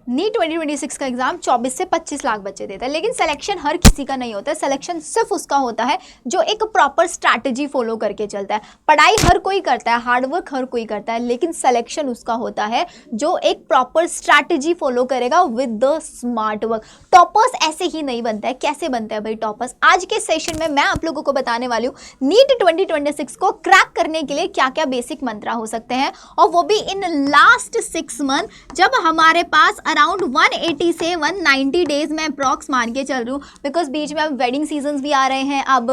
NEET 2026 का exam 24 से 25 लाख बच्चे देता है, लेकिन सिलेक्शन हर किसी का नहीं होता है। सिलेक्शन सिर्फ उसका होता है जो एक प्रॉपर स्ट्रैटेजी फॉलो करके चलता है। पढ़ाई हर कोई करता है, हार्डवर्क हर कोई करता है, लेकिन सिलेक्शन उसका होता है जो एक प्रॉपर स्ट्रैटेजी फॉलो करेगा with the smart work. Toppers ऐसे ही नहीं बनता है। कैसे बनता है भाई टॉपर्स? आज के सेशन में मैं आप लोगों को बताने वाली हूँ नीट 2026 को क्रैक करने के लिए क्या क्या बेसिक मंत्रा हो सकते हैं, और वो भी इन लास्ट 6 मंथ, जब हमारे पास अराउंड 180 से 190 डेज में अप्रॉक्स मान के चल रही हूँ, बिकॉज बीच में अब वेडिंग सीजन्स भी आ रहे हैं, अब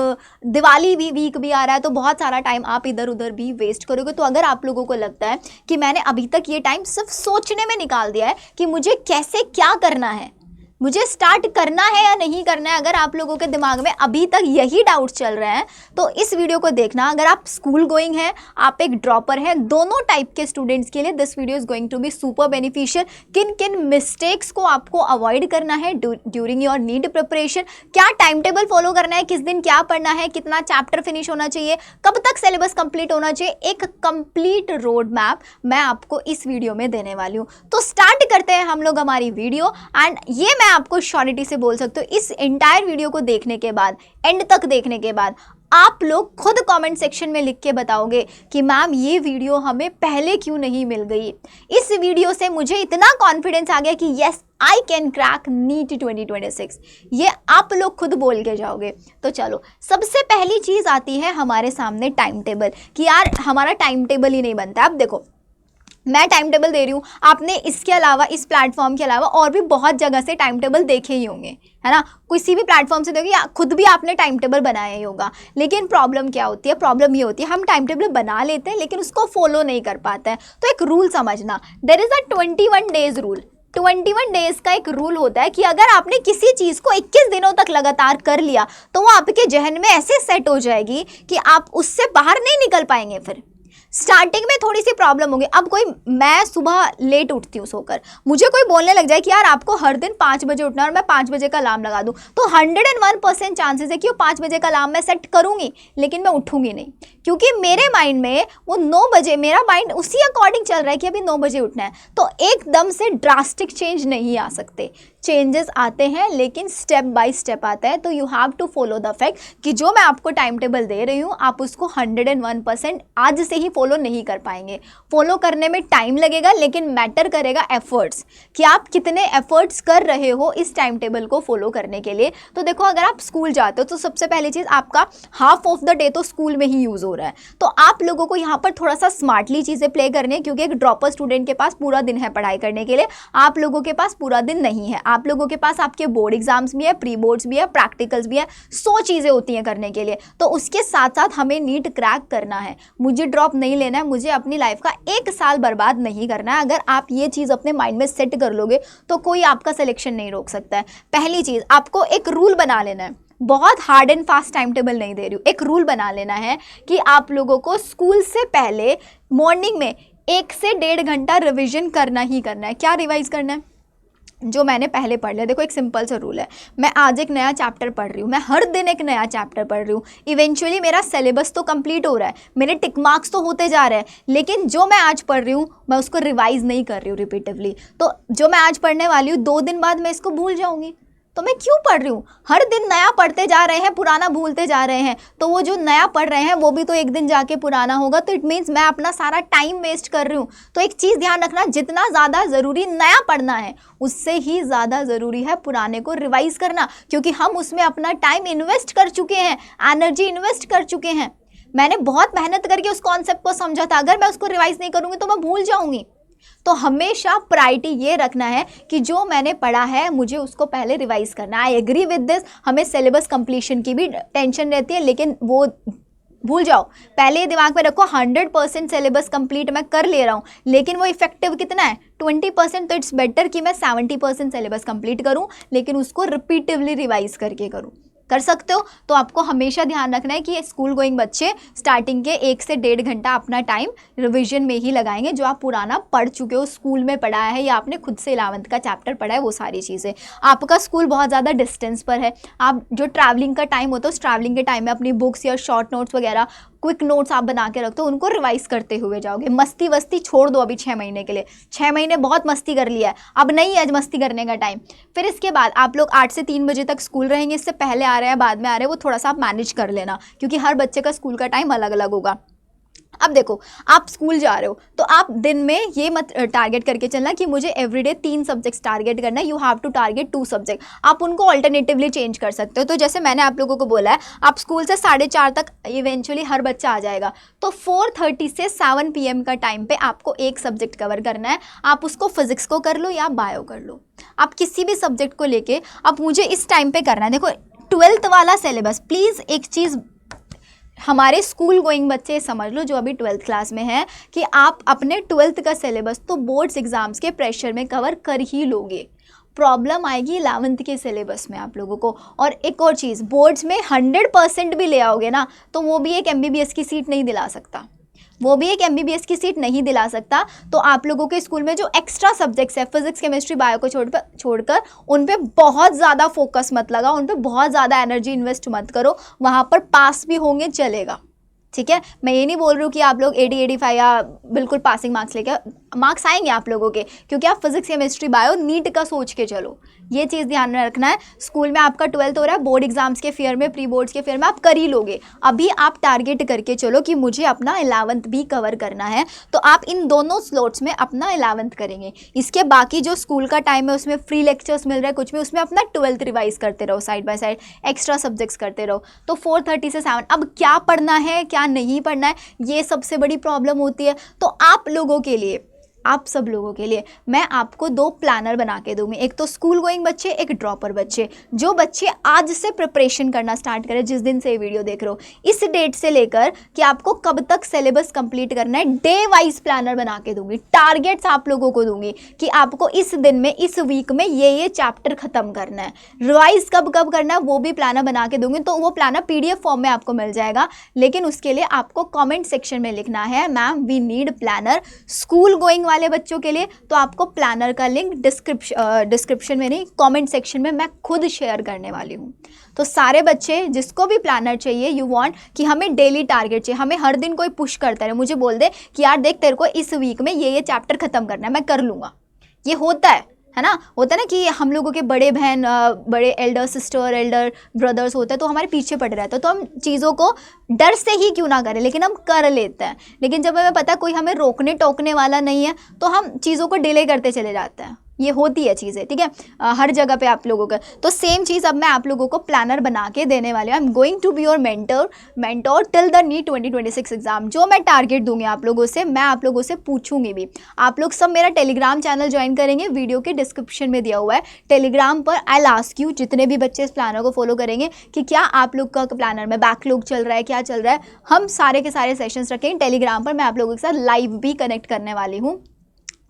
दिवाली भी वीक भी आ रहा है, तो बहुत सारा टाइम आप इधर उधर भी वेस्ट करोगे। तो अगर आप लोगों को लगता है कि मैंने अभी तक ये टाइम सिर्फ सोचने में निकाल दिया है कि मुझे कैसे क्या करना है, मुझे स्टार्ट करना है या नहीं करना है, अगर आप लोगों के दिमाग में अभी तक यही डाउट्स चल रहे हैं तो इस वीडियो को देखना। अगर आप स्कूल गोइंग है, आप एक ड्रॉपर है, दोनों टाइप के स्टूडेंट्स के लिए this video is going to be super beneficial. किन किन मिस्टेक्स को आपको अवॉइड करना है ड्यूरिंग योर नीट प्रिपरेशन, क्या टाइम टेबल फॉलो करना है, किस दिन क्या पढ़ना है, कितना चैप्टर फिनिश होना चाहिए, कब तक सिलेबस कंप्लीट होना चाहिए, एक कंप्लीट रोड मैप मैं आपको इस वीडियो में देने वाली हूँ। तो स्टार्ट करते हैं हम लोग हमारी वीडियो। एंड ये मैं आपको श्योरिटी से बोल सकते हो, इस एंटायर वीडियो को देखने के बाद, एंड तक देखने के बाद, आप लोग खुद कमेंट सेक्शन में लिख के बताओगे कि मैम ये वीडियो हमें पहले क्यों नहीं मिल गई। इस वीडियो से मुझे इतना कॉन्फिडेंस आ गया कि yes I can crack NEET 2026, ये आप लोग खुद बोल के जाओगे। तो चलो, सबसे पहली चीज आती है हमारे सामने टाइम टेबल, कि यार हमारा टाइम टेबल ही नहीं बनता। अब देखो, मैं टाइम टेबल दे रही हूँ, आपने इसके अलावा, इस प्लेटफॉर्म के अलावा और भी बहुत जगह से टाइम टेबल देखे ही होंगे, है ना, किसी भी प्लेटफॉर्म से देखिए, खुद भी आपने टाइम टेबल बनाया ही होगा। लेकिन प्रॉब्लम क्या होती है? प्रॉब्लम ये होती है हम टाइम टेबल बना लेते हैं लेकिन उसको फॉलो नहीं कर पाते हैं। तो एक रूल समझना, there is a 21 days rule. 21 days का एक रूल होता है कि अगर आपने किसी चीज़ को 21 दिनों तक लगातार कर लिया तो वो आपके जहन में ऐसे सेट हो जाएगी कि आप उससे बाहर नहीं निकल पाएंगे। फिर स्टार्टिंग में थोड़ी सी प्रॉब्लम होगी। अब कोई, मैं सुबह लेट उठती हूँ सोकर, मुझे कोई बोलने लग जाए कि यार आपको हर दिन 5 बजे उठना है और मैं 5 बजे का अलार्म लगा दूँ, तो 101% चांसेस है कि वो 5 बजे का अलार्म मैं सेट करूँगी लेकिन मैं उठूँगी नहीं, क्योंकि मेरे माइंड में वो 9 बजे, मेरा माइंड उसी अकॉर्डिंग चल रहा है कि अभी 9 बजे उठना है। तो एकदम से ड्रास्टिक चेंज नहीं आ सकते, चेंजेस आते हैं लेकिन स्टेप बाय स्टेप आता है। तो you have to follow the fact कि जो मैं आपको टाइम टेबल दे रही हूँ आप उसको 101% आज से ही फॉलो नहीं कर पाएंगे। फॉलो करने में टाइम लगेगा, लेकिन मैटर करेगा एफर्ट्स, कि आप कितने एफर्ट्स कर रहे हो इस टाइम टेबल को फॉलो करने के लिए। तो देखो, अगर आप स्कूल जाते हो तो सबसे पहली चीज़, आपका हाफ ऑफ द डे तो स्कूल में ही यूज़ हो रहा है। तो आप लोगों को यहाँ पर थोड़ा सा स्मार्टली चीज़ें प्ले करनी है, क्योंकि एक ड्रॉपर स्टूडेंट के पास पूरा दिन है पढ़ाई करने के लिए, आप लोगों के पास पूरा दिन नहीं है। आप लोगों के पास आपके बोर्ड एग्जाम्स भी है, प्री बोर्ड्स भी है, प्रैक्टिकल्स भी है, 100 चीज़ें होती हैं करने के लिए। तो उसके साथ साथ हमें नीट क्रैक करना है, मुझे ड्रॉप नहीं लेना है, मुझे अपनी लाइफ का 1 साल बर्बाद नहीं करना है। अगर आप ये चीज़ अपने माइंड में सेट कर लोगे तो कोई आपका सिलेक्शन नहीं रोक सकता है। पहली चीज़, आपको एक रूल बना लेना है, बहुत hard and fast time table नहीं दे रही हूँ, एक रूल बना लेना है कि आप लोगों को स्कूल से पहले मॉर्निंग में 1 से 1.5 घंटा रिविजन करना ही करना है। क्या रिवाइज करना है? जो मैंने पहले पढ़ लिया। देखो, एक सिंपल सा रूल है, मैं आज एक नया चैप्टर पढ़ रही हूँ, मैं हर दिन एक नया चैप्टर पढ़ रही हूँ, इवेंचुअली मेरा सिलेबस तो कंप्लीट हो रहा है, मेरे टिक मार्क्स तो होते जा रहे हैं, लेकिन जो मैं आज पढ़ रही हूँ मैं उसको रिवाइज नहीं कर रही हूँ रिपीटिवली। तो जो मैं आज पढ़ने वाली हूँ 2 दिन बाद मैं इसको भूल जाऊँगी, तो मैं क्यों पढ़ रही हूँ? हर दिन नया पढ़ते जा रहे हैं, पुराना भूलते जा रहे हैं, तो वो जो नया पढ़ रहे हैं वो भी तो एक दिन जाके पुराना होगा। तो इट मीन्स मैं अपना सारा टाइम वेस्ट कर रही हूँ। तो एक चीज़ ध्यान रखना, जितना ज़्यादा ज़रूरी नया पढ़ना है उससे ही ज़्यादा ज़रूरी है पुराने को रिवाइज करना, क्योंकि हम उसमें अपना टाइम इन्वेस्ट कर चुके हैं, एनर्जी इन्वेस्ट कर चुके हैं। मैंने बहुत मेहनत करके उस कॉन्सेप्ट को समझा था, अगर मैं उसको रिवाइज नहीं करूँगी तो मैं भूल जाऊँगी। तो हमेशा प्रायोरिटी ये रखना है कि जो मैंने पढ़ा है मुझे उसको पहले रिवाइज करना है। आई एग्री विद दिस, हमें सिलेबस कंप्लीशन की भी टेंशन रहती है, लेकिन वो भूल जाओ, पहले ये दिमाग में रखो 100% सिलेबस कंप्लीट मैं कर ले रहा हूँ, लेकिन वो इफेक्टिव कितना है? 20%। तो इट्स बेटर कि मैं 70% सिलेबस कंप्लीट करूँ, लेकिन उसको रिपीटिवली रिवाइज करके करूँ। कर सकते हो। तो आपको हमेशा ध्यान रखना है कि स्कूल गोइंग बच्चे स्टार्टिंग के 1 से 1.5 घंटा अपना टाइम रिवीजन में ही लगाएंगे, जो आप पुराना पढ़ चुके हो, स्कूल में पढ़ाया है या आपने खुद से 11th का चैप्टर पढ़ा है, वो सारी चीज़ें। आपका स्कूल बहुत ज़्यादा डिस्टेंस पर है, आप जो ट्रैवलिंग का टाइम होता है उस ट्रैवलिंग के टाइम में अपनी बुक्स या शॉर्ट नोट्स वगैरह क्विक नोट्स आप बना के रखते हो, उनको रिवाइज करते हुए जाओगे। मस्ती वस्ती छोड़ दो अभी 6 महीने के लिए, 6 महीने बहुत मस्ती कर लिया है, अब नहीं है आज मस्ती करने का टाइम। फिर इसके बाद आप लोग 8 से 3 बजे तक स्कूल रहेंगे, इससे पहले आ रहे हैं बाद में आ रहे हैं वो थोड़ा सा आप मैनेज कर लेना, क्योंकि हर बच्चे का स्कूल का टाइम अलग अलग होगा। अब देखो आप स्कूल जा रहे हो तो आप दिन में ये मत टारगेट करके चलना कि मुझे एवरीडे 3 सब्जेक्ट्स टारगेट करना है, you have to target 2 subject. आप उनको ऑल्टरनेटिवली चेंज कर सकते हो। तो जैसे मैंने आप लोगों को बोला है, आप स्कूल से 4:30 तक इवेंचुअली हर बच्चा आ जाएगा, तो 4:30 से 7 PM का टाइम पे आपको एक सब्जेक्ट कवर करना है। आप उसको फिजिक्स को कर लो या बायो कर लो, आप किसी भी सब्जेक्ट को लेके अब मुझे इस टाइम पे करना है। देखो 12th वाला सिलेबस, प्लीज़ एक चीज़ हमारे स्कूल गोइंग बच्चे समझ लो जो अभी 12th क्लास में है, कि आप अपने 12th का सिलेबस तो बोर्ड्स एग्जाम्स के प्रेशर में कवर कर ही लोगे। प्रॉब्लम आएगी 11th के सिलेबस में आप लोगों को। और एक और चीज़, बोर्ड्स में 100% भी ले आओगे ना तो वो भी एक MBBS की सीट नहीं दिला सकता, वो भी एक MBBS की सीट नहीं दिला सकता। तो आप लोगों के स्कूल में जो एक्स्ट्रा सब्जेक्ट्स है, फिजिक्स केमिस्ट्री बायो को छोड़कर उन पे बहुत ज़्यादा फोकस मत लगाओ, उन पे बहुत ज़्यादा एनर्जी इन्वेस्ट मत करो। वहाँ पर पास भी होंगे चलेगा, ठीक है। मैं ये नहीं बोल रही हूँ कि आप लोग 80-85 या बिल्कुल पासिंग मार्क्स लेके, मार्क्स आएंगे आप लोगों के, क्योंकि आप फिजिक्स केमिस्ट्री बायो नीट का सोच के चलो, ये चीज़ ध्यान में रखना है। स्कूल में आपका 12th हो रहा है, बोर्ड एग्जाम्स के फेयर में, प्री बोर्ड्स के फेयर में आप कर ही लोगे। अभी आप टारगेट करके चलो कि मुझे अपना 11th भी कवर करना है, तो आप इन दोनों स्लॉट्स में अपना 11th करेंगे। इसके बाकी जो स्कूल का टाइम है उसमें फ्री लेक्चर्स मिल रहा है कुछ भी, उसमें अपना 12th रिवाइज करते रहो, side by side extra subjects करते रहो। तो 4:30 से 7 अब क्या पढ़ना है क्या नहीं पढ़ना है, ये सबसे बड़ी प्रॉब्लम होती है। तो आप लोगों के लिए, आप सब लोगों के लिए मैं आपको 2 प्लानर बना के दूंगी, एक तो स्कूल गोइंग बच्चे, एक ड्रॉपर बच्चे। जो बच्चे आज से प्रिपरेशन करना स्टार्ट करें, जिस दिन से ये वीडियो देख रहे हो, इस डेट से लेकर कि आपको कब तक सिलेबस कंप्लीट करना है, डे वाइज प्लानर बना के दूंगी। टारगेट्स आप लोगों को दूंगी कि आपको इस दिन में, इस वीक में ये चैप्टर खत्म करना है। रिवाइज कब कब करना है वो भी प्लानर बना के दूंगी। तो वो प्लानर PDF फॉर्म में आपको मिल जाएगा, लेकिन उसके लिए आपको कॉमेंट सेक्शन में लिखना है ma'am we need planner. School going वाले बच्चों के लिए तो आपको प्लानर का लिंक डिस्क्रिप्शन में नहीं, कमेंट सेक्शन में मैं खुद शेयर करने वाली हूँ। तो सारे बच्चे जिसको भी प्लानर चाहिए, यू वांट कि हमें डेली टारगेट चाहिए, हमें हर दिन कोई पुश करता रहे, मुझे बोल दे कि यार देख तेरे को इस वीक में ये चैप्टर खत्म करना है, मैं कर लूँगा। ये होता है ना, होता है ना कि हम लोगों के बड़े बहन, बड़े एल्डर सिस्टर, एल्डर ब्रदर्स होते हैं तो हमारे पीछे पड़े रहते हैं, तो हम चीज़ों को डर से ही क्यों ना करें लेकिन हम कर लेते हैं। लेकिन जब हमें पता है कोई हमें रोकने टोकने वाला नहीं है तो हम चीज़ों को डिले करते चले जाते हैं। ये होती है चीज़ें, ठीक है, हर जगह पे आप लोगों का। तो सेम चीज़ अब मैं आप लोगों को प्लानर बना के देने वाली हूँ। I am going to be your mentor till the NEET 2026 exam. जो मैं टारगेट दूंगी आप लोगों से, मैं आप लोगों से पूछूंगी भी। आप लोग सब मेरा टेलीग्राम चैनल ज्वाइन करेंगे, वीडियो के डिस्क्रिप्शन में दिया हुआ है। टेलीग्राम पर आई विल आस्क यू, जितने भी बच्चे इस प्लानर को फॉलो करेंगे, कि क्या आप लोग का प्लानर में बैकलॉग चल रहा है, क्या चल रहा है। हम सारे के सारे सेशंस रखेंगे टेलीग्राम पर। मैं आप लोगों के साथ लाइव भी कनेक्ट करने वाली हूँ,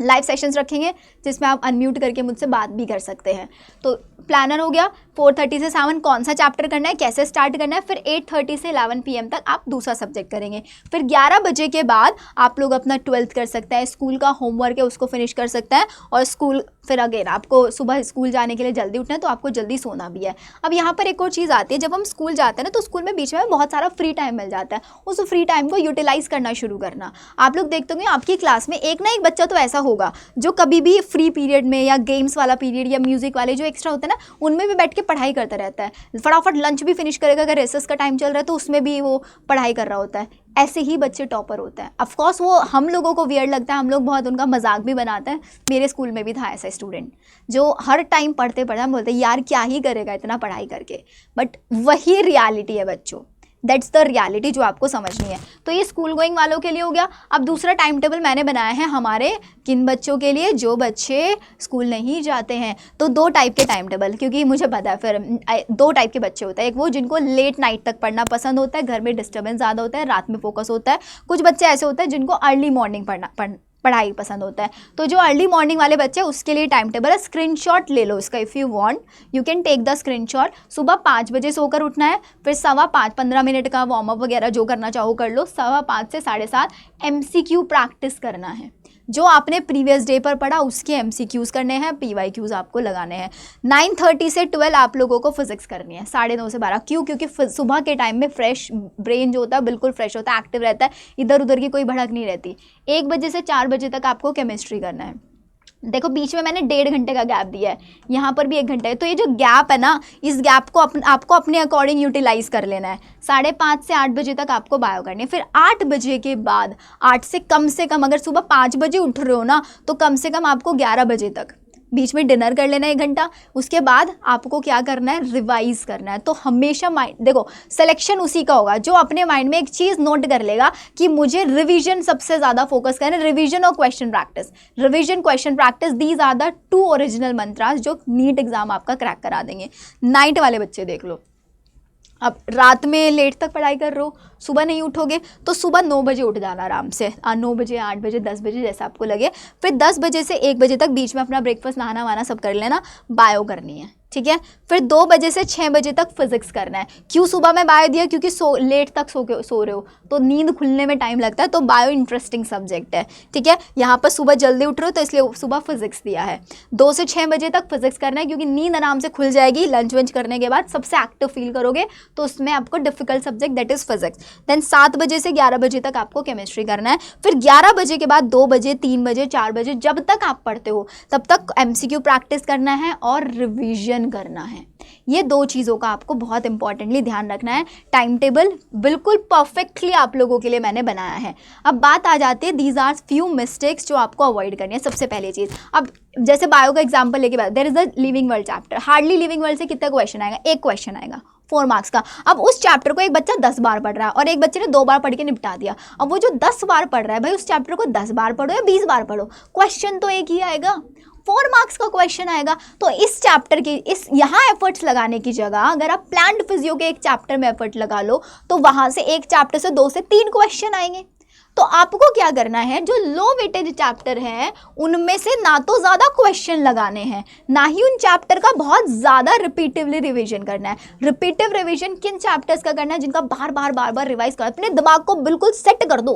लाइव सेशंस रखेंगे जिसमें आप अनम्यूट करके मुझसे बात भी कर सकते हैं। तो प्लानर हो गया, 4:30 से 7 कौन सा चैप्टर करना है, कैसे स्टार्ट करना है। फिर 8:30 से 11 PM तक आप दूसरा सब्जेक्ट करेंगे। फिर 11 बजे के बाद आप लोग अपना 12th कर सकते हैं, स्कूल का होमवर्क है उसको फिनिश कर सकते हैं। और स्कूल फिर अगेन आपको सुबह स्कूल जाने के लिए जल्दी उठना है तो आपको जल्दी सोना भी है। अब यहाँ पर एक और चीज़ आती है, जब हम स्कूल जाते हैं ना तो स्कूल में बीच में बहुत सारा फ्री टाइम मिल जाता है। उस फ्री टाइम को यूटिलाइज़ करना शुरू करना। आप लोग देखते होंगे आपकी क्लास में एक ना एक बच्चा तो ऐसा होगा जो कभी भी फ्री पीरियड में या गेम्स वाला पीरियड या म्यूजिक वाले जो एक्स्ट्रा होता है ना, उनमें भी बैठ के पढ़ाई करता रहता है। फटाफट लंच भी फिनिश करेगा, अगर रेसेस का टाइम चल रहा है तो उसमें भी वो पढ़ाई कर रहा होता है। ऐसे ही बच्चे टॉपर होते हैं। ऑफकोर्स वो हम लोगों को वियर्ड लगता है, हम लोग बहुत उनका मजाक भी बनाते हैं। मेरे स्कूल में भी था ऐसा स्टूडेंट जो हर टाइम पढ़ते हम बोलते यार क्या ही करेगा इतना पढ़ाई करके, बट वही रियलिटी है बच्चों, दैट्स द रियलिटी जो आपको समझनी है। तो ये स्कूल गोइंग वालों के लिए हो गया। अब दूसरा टाइम टेबल मैंने बनाया है हमारे किन बच्चों के लिए, जो बच्चे स्कूल नहीं जाते हैं। तो 2 टाइप के टाइम टेबल, क्योंकि मुझे पता है फिर 2 टाइप के बच्चे होते हैं। एक वो जिनको लेट नाइट तक पढ़ना पसंद होता है, घर में डिस्टर्बेंस ज़्यादा होता है, रात में फोकस होता है। कुछ बच्चे ऐसे होते हैं जिनको अर्ली मॉर्निंग पढ़ाई पसंद होता है। तो जो अर्ली मॉर्निंग वाले बच्चे उसके लिए टाइम टेबल है, स्क्रीनशॉट ले लो इसका, if you want you can take the screenshot. सुबह 5 बजे सोकर उठना है, फिर 5:15 15 मिनट का वार्म अप वगैरह जो करना चाहो कर लो। 5:15 से 7:30 MCQ प्रैक्टिस करना है। जो आपने प्रीवियस डे पर पढ़ा उसके MCQs करने हैं, PYQs आपको लगाने हैं। 9:30 से 12 आप लोगों को फिजिक्स करनी है, 9:30 से 12। क्यों? क्योंकि सुबह के टाइम में फ्रेश ब्रेन जो होता है बिल्कुल फ्रेश होता है, एक्टिव रहता है, इधर उधर की कोई भड़क नहीं रहती। 1 बजे से 4 बजे तक आपको केमिस्ट्री करना है। देखो बीच में मैंने 1.5 घंटे का गैप दिया है, यहाँ पर भी 1 घंटे है, तो ये जो गैप है ना, इस गैप को आपको अपने अकॉर्डिंग यूटिलाइज कर लेना है। 5:30 से 8 बजे तक आपको बायो करनी है। फिर 8 बजे के बाद 8 से कम अगर सुबह 5 बजे उठ रहे हो ना, तो कम से कम आपको 11 बजे तक बीच में डिनर कर लेना है 1 घंटा। उसके बाद आपको क्या करना है, रिवाइज करना है। तो हमेशा माइंड, देखो सिलेक्शन उसी का होगा जो अपने माइंड में एक चीज़ नोट कर लेगा कि मुझे रिवीजन सबसे ज़्यादा फोकस करना है। रिवीजन और question practice, revision question practice, these are the 2 original mantras जो नीट एग्जाम आपका क्रैक करा देंगे। नाइट वाले बच्चे देख लो, अब रात में लेट तक पढ़ाई कर रहे हो, सुबह नहीं उठोगे, तो सुबह 9 बजे उठ जाना आराम से, 9 बजे 8 बजे 10 बजे जैसा आपको लगे। फिर 10 बजे से 1 बजे तक बीच में अपना ब्रेकफास्ट नहाना वाना सब कर लेना, बायो करनी है, ठीक है। फिर 2 बजे से 6 बजे तक फिजिक्स करना है। क्यों सुबह में बायो दिया? क्योंकि लेट तक सो रहे हो तो नींद खुलने में टाइम लगता है, तो बायो इंटरेस्टिंग सब्जेक्ट है, ठीक है। यहाँ पर सुबह जल्दी उठ रहे हो तो इसलिए सुबह फिजिक्स दिया है। 2 से 6 बजे तक फिजिक्स करना है, क्योंकि नींद आराम से खुल जाएगी। लंच वंच करने के बाद सबसे एक्टिव फील करोगे, तो उसमें आपको difficult subject that is physics. Then 7 बजे से 11 बजे तक आपको केमिस्ट्री करना है। फिर 11 बजे के बाद 2 बजे 3 बजे 4 बजे जब तक आप पढ़ते हो तब तक MCQ प्रैक्टिस करना है और रिवीजन करना है। ये 2 चीज़ों का आपको बहुत इंपॉर्टेंटली ध्यान रखना है। टाइम टेबल बिल्कुल परफेक्टली आप लोगों के लिए मैंने बनाया है। अब बात आ जाती है, दीज आर फ्यू मिस्टेक्स जो आपको अवॉइड करनी है। सबसे पहली चीज़, अब जैसे बायो का एग्जाम्पल लेके बात, there is the living world chapter. Hardly living world से कितना क्वेश्चन आएगा? 1 क्वेश्चन आएगा 4 मार्क्स का। अब उस चैप्टर को एक बच्चा 10 बार पढ़ रहा है और एक बच्चे ने 2 बार पढ़ के निपटा दिया। अब वो जो 10 बार पढ़ रहा है, भाई उस चैप्टर को 10 बार पढ़ो या 20 बार पढ़ो, क्वेश्चन तो एक ही आएगा, 4 मार्क्स का क्वेश्चन आएगा। तो इस चैप्टर की यहाँ एफर्ट्स लगाने की जगह अगर आप प्लांट फिजियो के एक चैप्टर में एफर्ट लगा लो, तो वहाँ से एक चैप्टर से 2 से 3 क्वेश्चन आएंगे। तो आपको क्या करना है, जो लो वेटेज चैप्टर है उनमें से ना तो ज़्यादा क्वेश्चन लगाने हैं, ना ही उन चैप्टर का बहुत ज़्यादा रिपीटिवली रिवीजन करना है। रिपीटिव रिवीजन किन चैप्टर्स का करना है? जिनका बार बार रिवाइज कर, अपने दिमाग को बिल्कुल सेट कर दो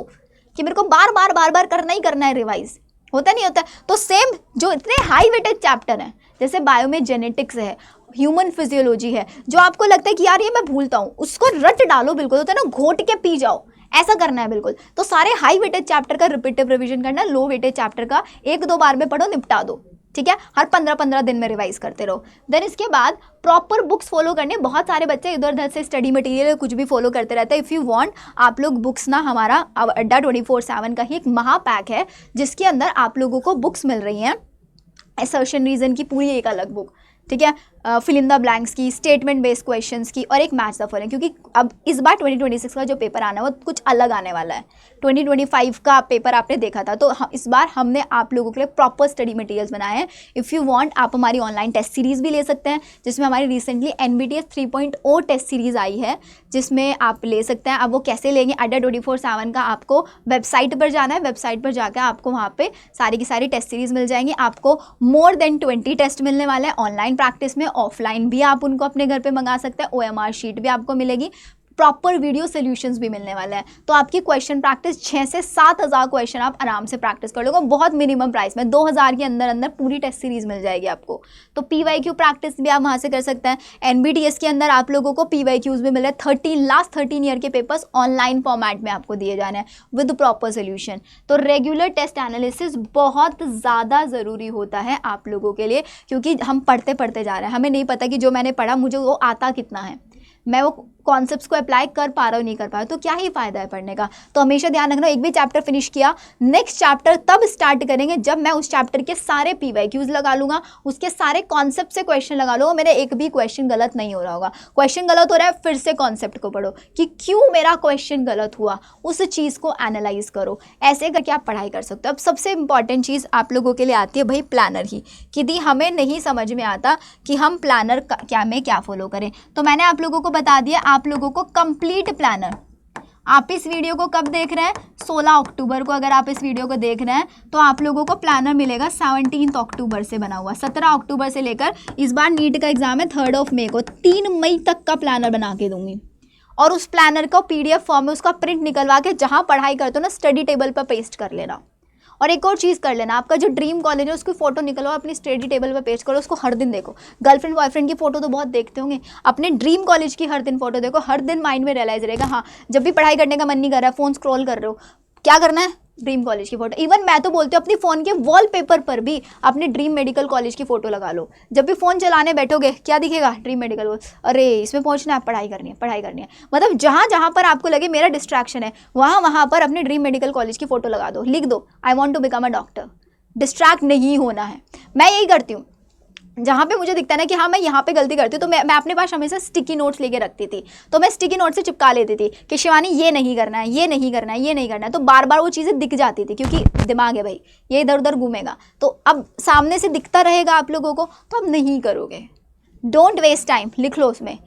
कि मेरे को बार बार करना ही करना है रिवाइज। होता नहीं होता? तो सेम जो इतने हाई वेटेज चैप्टर हैं, जैसे बायो में जेनेटिक्स है, ह्यूमन फिजियोलॉजी है, जो आपको लगता है कि यार ये मैं भूलता हूँ, उसको रट डालो, बिल्कुल होता है ना, घोट के पी जाओ, ऐसा करना है बिल्कुल। तो सारे हाई वेटेज चैप्टर का रिपीटिव रिवीजन करना, लो वेटेज चैप्टर का 1-2 बार में पढ़ो, निपटा दो, ठीक है। हर 15-15 दिन में रिवाइज करते रहो। देन इसके बाद प्रॉपर बुक्स फॉलो करने। बहुत सारे बच्चे इधर उधर से स्टडी मटेरियल कुछ भी फॉलो करते रहते हैं। इफ़ यू वांट, आप लोग बुक्स ना, हमारा अड्डा 24/7 का ही एक महापैक है जिसके अंदर आप लोगों को बुक्स मिल रही हैं। असर्शन रीजन की पूरी एक अलग बुक, ठीक है, फिल इन द ब्लैंक्स की, स्टेटमेंट बेस्ड क्वेश्चंस की, और एक मैच द फॉलोइंग। क्योंकि अब इस बार 2026 का जो पेपर आना है वो कुछ अलग आने वाला है। 2025 का पेपर आपने देखा था, तो इस बार हमने आप लोगों के लिए प्रॉपर स्टडी मटेरियल्स बनाए हैं। इफ़ यू वांट, आप हमारी ऑनलाइन टेस्ट सीरीज़ भी ले सकते हैं, जिसमें हमारी रिसेंटली NBTS 3.0 टेस्ट सीरीज़ आई है, जिसमें आप ले सकते हैं। अब वो कैसे लेंगे? अड्डा 24/7 का आपको वेबसाइट पर जाना है, वेबसाइट पर जाकर आपको वहाँ पे सारी की सारी टेस्ट सीरीज़ मिल जाएंगी। आपको मोर देन 20 टेस्ट मिलने वाले हैं ऑनलाइन प्रैक्टिस में, ऑफलाइन भी आप उनको अपने घर पे मंगा सकते हैं। OMR शीट भी आपको मिलेगी, प्रॉपर वीडियो सॉल्यूशंस भी मिलने वाले हैं। तो आपकी क्वेश्चन प्रैक्टिस 6 से 7 हज़ार क्वेश्चन आप आराम से प्रैक्टिस कर लोगे, बहुत मिनिमम प्राइस में। 2000 के अंदर अंदर पूरी टेस्ट सीरीज मिल जाएगी आपको। तो PYQ प्रैक्टिस भी आप वहाँ से कर सकते हैं। NBTS के अंदर आप लोगों को PYQs भी मिल रहे हैं। लास्ट 13 ईयर के पेपर्स ऑनलाइन फॉर्मेट में आपको दिए जाने हैं विद प्रॉपर सोल्यूशन। तो रेगुलर टेस्ट एनालिसिस बहुत ज़्यादा ज़रूरी होता है आप लोगों के लिए, क्योंकि हम पढ़ते पढ़ते जा रहे हैं, हमें नहीं पता कि जो मैंने पढ़ा मुझे वो आता कितना है, मैं वो कॉन्सेप्ट्स को अप्लाई कर पा रहा हूँ नहीं कर पा रहा हूँ, तो क्या ही फ़ायदा है पढ़ने का। तो हमेशा ध्यान रखना, एक भी चैप्टर फिनिश किया, नेक्स्ट चैप्टर तब स्टार्ट करेंगे जब मैं उस चैप्टर के सारे PYQs लगा लूँगा, उसके सारे कॉन्सेप्ट से क्वेश्चन लगा लूँगा, मेरा एक भी क्वेश्चन गलत नहीं हो रहा होगा। क्वेश्चन गलत हो रहा है, फिर से कॉन्सेप्ट को पढ़ो कि क्यों मेरा क्वेश्चन गलत हुआ, उस चीज़ को एनालाइज करो। ऐसे करके आप पढ़ाई कर सकते हो। अब सबसे इंपॉर्टेंट चीज़ आप लोगों के लिए आती है भाई प्लानर ही, कि दी हमें नहीं समझ में आता कि हम प्लानर क्या फॉलो करें। तो मैंने आप लोगों को बता दिया, आप लोगों को कंप्लीट प्लानर, आप इस वीडियो को कब देख रहे हैं? 16 अक्टूबर को अगर आप इस वीडियो को देख रहे हैं तो आप लोगों को प्लानर मिलेगा 17 अक्टूबर से बना हुआ। 17 अक्टूबर से लेकर, इस बार नीट का एग्जाम है 3 मई को, 3 मई तक का प्लानर बना के दूंगी। और उस प्लानर को PDF फॉर्म में उसका प्रिंट निकलवा के जहाँ पढ़ाई करते हो ना, स्टडी टेबल पर पेस्ट कर लेना। और एक और चीज़ कर लेना, आपका जो ड्रीम कॉलेज है उसकी फोटो निकलो, अपनी स्टडी टेबल पे पेस्ट करो, उसको हर दिन देखो। गर्लफ्रेंड बॉयफ्रेंड की फोटो तो बहुत देखते होंगे, अपने ड्रीम कॉलेज की हर दिन फोटो देखो, हर दिन माइंड में रियलाइज रहेगा, हाँ जब भी पढ़ाई करने का मन नहीं कर रहा है, फोन स्क्रॉल कर रहे हो, क्या करना है, ड्रीम कॉलेज की फोटो। इवन मैं तो बोलती हूँ अपनी फ़ोन के वॉलपेपर पर भी अपने ड्रीम मेडिकल कॉलेज की फोटो लगा लो। जब भी फ़ोन चलाने बैठोगे क्या दिखेगा, ड्रीम मेडिकल कॉलेज, अरे इसमें पहुंचना है, पढ़ाई करनी है, पढ़ाई करनी है। मतलब जहाँ जहाँ पर आपको लगे मेरा डिस्ट्रैक्शन है, वहाँ वहाँ पर अपने ड्रीम मेडिकल कॉलेज की फोटो लगा दो, लिख दो I want to become a doctor. Distract नहीं होना है। मैं यही करती हूँ, जहाँ पे मुझे दिखता है ना कि हाँ मैं यहाँ पे गलती करती हूँ, तो मैं अपने पास हमेशा स्टिकी नोट्स लेके रखती थी। तो मैं स्टिकी नोट से चिपका लेती थी कि शिवानी ये नहीं करना है, ये नहीं करना है, ये नहीं करना है। तो बार बार वो चीज़ें दिख जाती थी, क्योंकि दिमाग है भाई, ये इधर उधर घूमेगा। तो अब सामने से दिखता रहेगा आप लोगों को, तो अब नहीं करोगे। डोंट वेस्ट टाइम, लिख लो उसमें।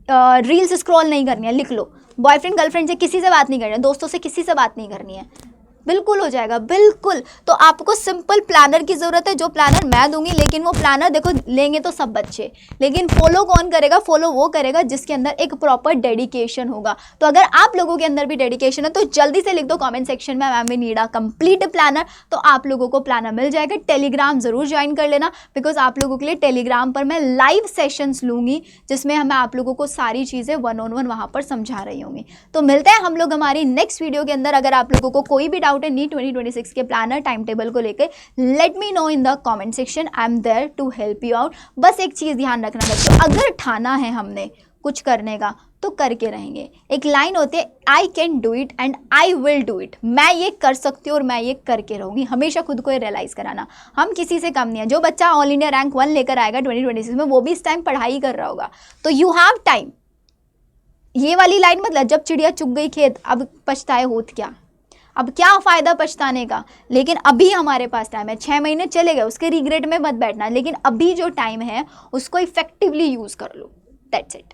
रील्स स्क्रॉल नहीं करनी है, लिख लो। बॉयफ्रेंड गर्लफ्रेंड से किसी से बात नहीं करनी है, दोस्तों से किसी से बात नहीं करनी है, बिल्कुल हो जाएगा, बिल्कुल। तो आपको सिंपल प्लानर की ज़रूरत है, जो प्लानर मैं दूंगी। लेकिन वो प्लानर देखो लेंगे तो सब बच्चे, लेकिन फॉलो कौन करेगा, फॉलो वो करेगा जिसके अंदर एक प्रॉपर डेडिकेशन होगा। तो अगर आप लोगों के अंदर भी डेडिकेशन है तो जल्दी से लिख दो कमेंट सेक्शन में, ma'am we need a complete planner. तो आप लोगों को प्लानर मिल जाएगा। टेलीग्राम ज़रूर ज्वाइन कर लेना, बिकॉज आप लोगों के लिए टेलीग्राम पर मैं लाइव सेशंस लूँगी, जिसमें मैं आप लोगों को सारी चीज़ें 1-on-1 वहाँ पर समझा रही होंगी। तो मिलते हैं हम लोग हमारी नेक्स्ट वीडियो के अंदर। अगर आप लोगों को कोई भी डाउट है नीट 2026 के प्लानर टाइम टेबल को लेकर, let me know in the comment section, I am there to help you out. बस एक चीज़ ध्यान रखना बच्चों, अगर ठाना है हमने कुछ करने का तो करके रहेंगे। एक लाइन होती है, I can do it and I will do it. मैं ये कर सकती हूँ और मैं ये करके रहूँगी। हमेशा खुद को ये रियलाइज़ कराना, हम किसी से कम नहीं है। जो बच्चा ऑल इंडिया रैंक 1 लेकर आएगा 2026 में, वो भी इस टाइम पढ़ाई कर रहा होगा। तो यू हैव टाइम। ये वाली लाइन मतलब जब चिड़िया चुग गई खेत, अब पछताए होत क्या, अब क्या फ़ायदा पछताने का। लेकिन अभी हमारे पास टाइम है, 6 महीने चले गए, उसके रिग्रेट में मत बैठना। लेकिन अभी जो टाइम है उसको इफेक्टिवली यूज़ कर लो। That's it.